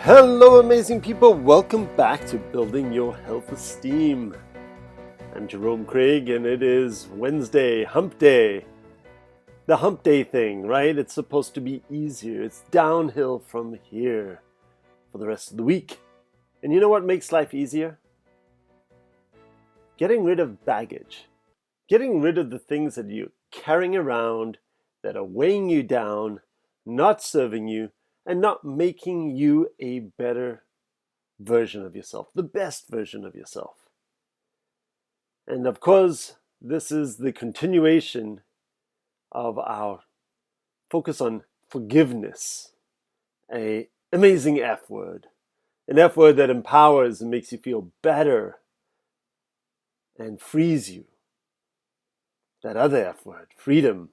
Hello, amazing people. Welcome back to Building Your Health Esteem. I'm Jerome Craig, and it is Wednesday, hump day. The hump day thing, right? It's supposed to be easier. It's downhill from here for the rest of the week. And you know what makes life easier? Getting rid of baggage. Getting rid of the things that you're carrying around that are weighing you down, not serving you, and not making you a better version of yourself, the best version of yourself. And of course, this is the continuation of our focus on forgiveness, an amazing F word, an F word that empowers and makes you feel better and frees you. That other F word, freedom.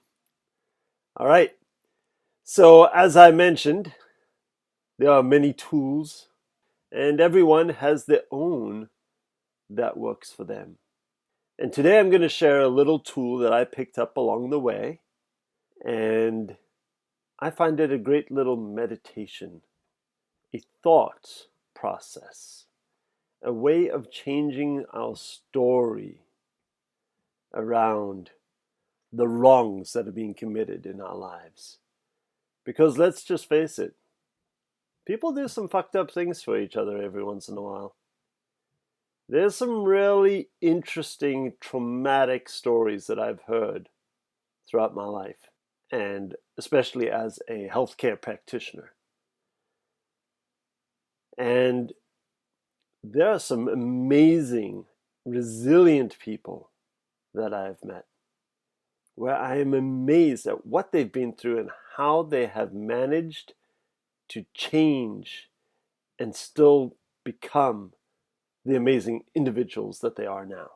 All right. So as I mentioned, there are many tools, and everyone has their own that works for them. And today I'm going to share a little tool that I picked up along the way, and I find it a great little meditation, a thought process, a way of changing our story around the wrongs that are being committed in our lives. Because let's just face it, people do some fucked up things for each other every once in a while. There's some really interesting, traumatic stories that I've heard throughout my life, and especially as a healthcare practitioner. And there are some amazing, resilient people that I've met, where I am amazed at what they've been through and how they have managed to change and still become the amazing individuals that they are now.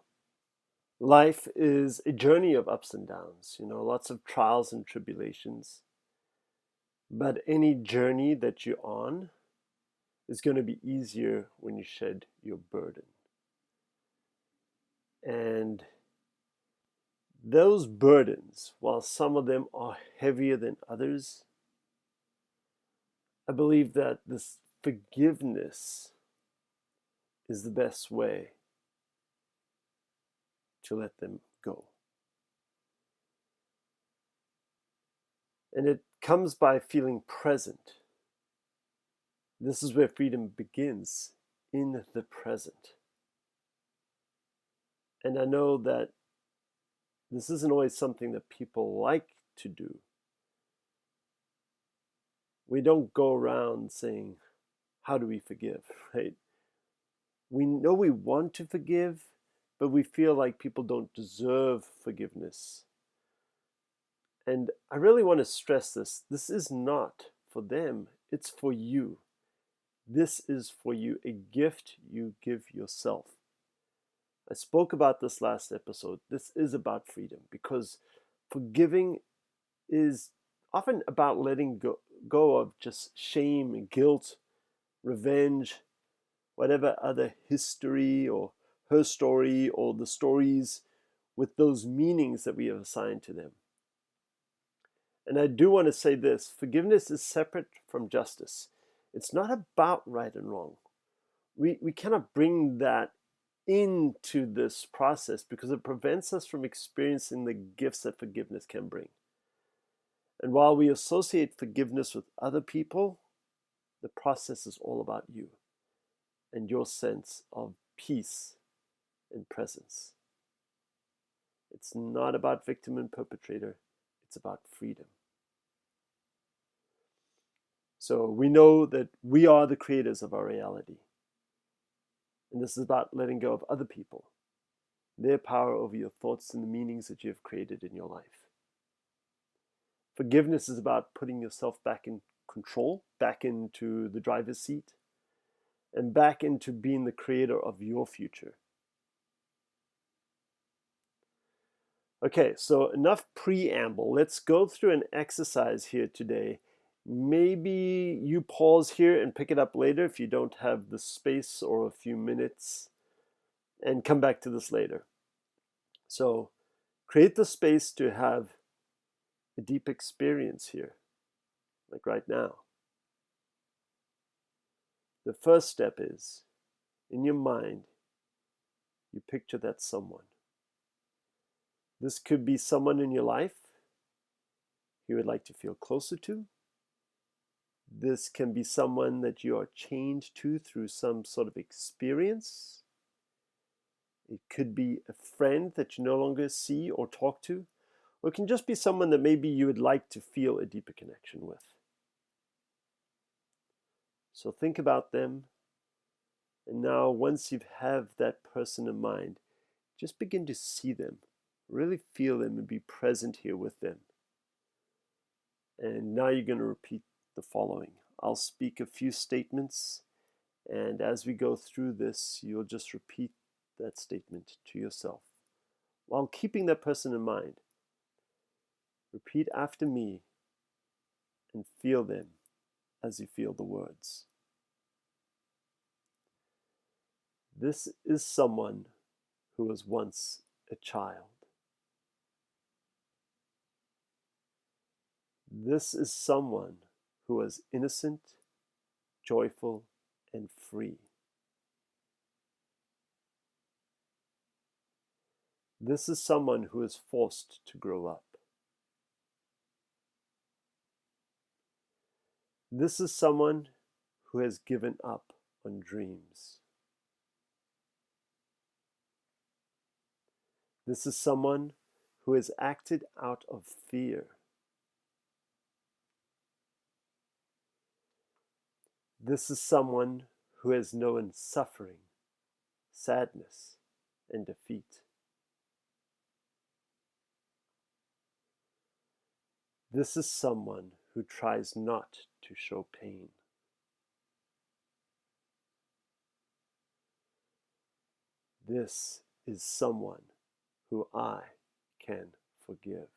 Life is a journey of ups and downs, lots of trials and tribulations. But any journey that you're on is going to be easier when you shed your burden. And those burdens, while some of them are heavier than others, I believe that this forgiveness is the best way to let them go. And it comes by feeling present. This is where freedom begins, in the present. And I know that this isn't always something that people like to do. We don't go around saying, how do we forgive, right? We know we want to forgive, but we feel like people don't deserve forgiveness. And I really want to stress this. This is not for them. It's for you. This is for you, a gift you give yourself. I spoke about this last episode. This is about freedom, because forgiving is often about letting go of just shame, guilt, revenge, whatever other history or her story or the stories with those meanings that we have assigned to them. And I do want to say this: forgiveness is separate from justice. It's not about right and wrong. We cannot bring that into this process because it prevents us from experiencing the gifts that forgiveness can bring. And while we associate forgiveness with other people, the process is all about you and your sense of peace and presence. It's not about victim and perpetrator. It's about freedom. So we know that we are the creators of our reality. And this is about letting go of other people, their power over your thoughts and the meanings that you have created in your life. Forgiveness is about putting yourself back in control, back into the driver's seat, and back into being the creator of your future. Okay, so enough preamble. Let's go through an exercise here today. Maybe you pause here and pick it up later if you don't have the space or a few minutes, and come back to this later. So create the space to have a deep experience here, like right now. The first step is, in your mind, you picture that someone. This could be someone in your life you would like to feel closer to. This can be someone that you are chained to through some sort of experience. It could be a friend that you no longer see or talk to, or it can just be someone that maybe you would like to feel a deeper connection with. So think about them, and now once you have that person in mind, just begin to see them, really feel them and be present here with them. And now you're going to repeat the following. I'll speak a few statements, and as we go through this, you'll just repeat that statement to yourself while keeping that person in mind. Repeat after me and feel them as you feel the words. This is someone who was once a child. This is someone who was innocent, joyful, and free. This is someone who is forced to grow up. This is someone who has given up on dreams. This is someone who has acted out of fear. This is someone who has known suffering, sadness, and defeat. This is someone who tries not to show pain. This is someone who I can forgive.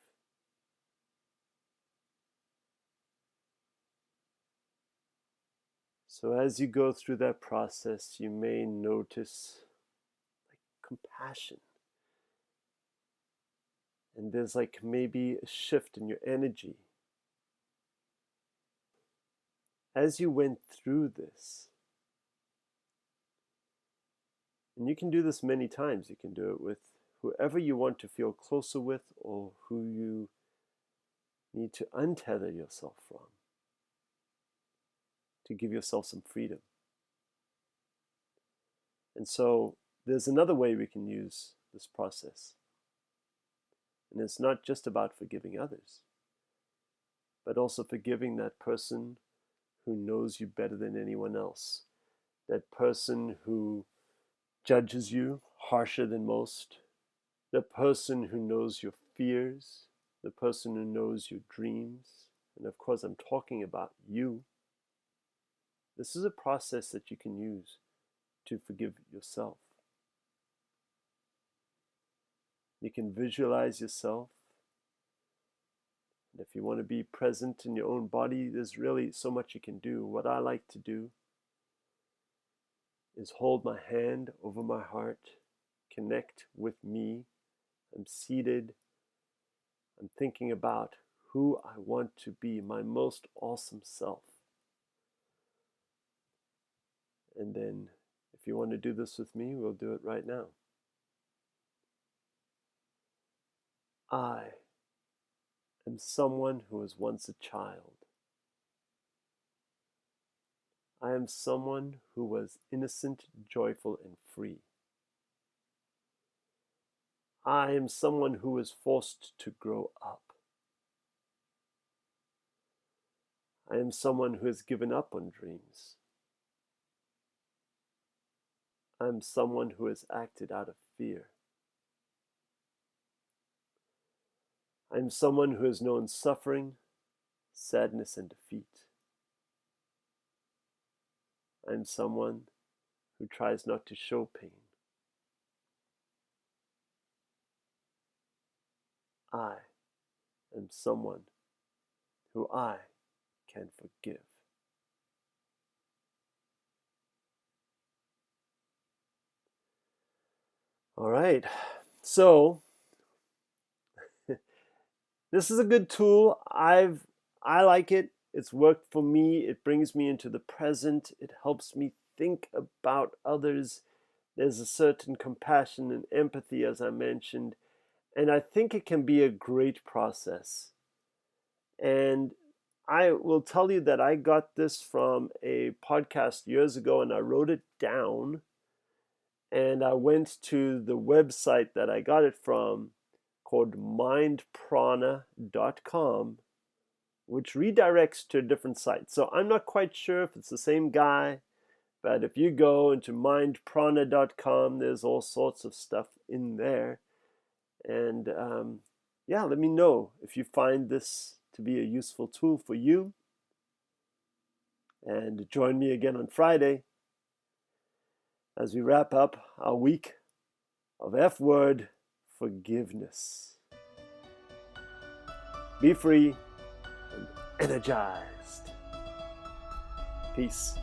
So as you go through that process, you may notice compassion. And there's maybe a shift in your energy. As you went through this, and you can do this many times, you can do it with whoever you want to feel closer with or who you need to untether yourself from, to give yourself some freedom. And so there's another way we can use this process. And it's not just about forgiving others, but also forgiving that person who knows you better than anyone else, that person who judges you harsher than most, the person who knows your fears, the person who knows your dreams. And of course, I'm talking about you. This is a process that you can use to forgive yourself. You can visualize yourself. And if you want to be present in your own body, there's really so much you can do. What I like to do is hold my hand over my heart, connect with me. I'm seated. I'm thinking about who I want to be, my most awesome self. And then, if you want to do this with me, we'll do it right now. I am someone who was once a child. I am someone who was innocent, joyful, and free. I am someone who was forced to grow up. I am someone who has given up on dreams. I am someone who has acted out of fear. I am someone who has known suffering, sadness, and defeat. I am someone who tries not to show pain. I am someone who I can forgive. All right, so this is a good tool. I like it. It's worked for me. It brings me into the present. It helps me think about others. There's a certain compassion and empathy, as I mentioned, and I think it can be a great process. And I will tell you that I got this from a podcast years ago, and I wrote it down, and I went to the website that I got it from called mindprana.com, which redirects to a different site. So I'm not quite sure if it's the same guy, but if you go into mindprana.com, there's all sorts of stuff in there. And yeah, let me know if you find this to be a useful tool for you. And join me again on Friday as we wrap up our week of F word forgiveness. Be free and energized. Peace.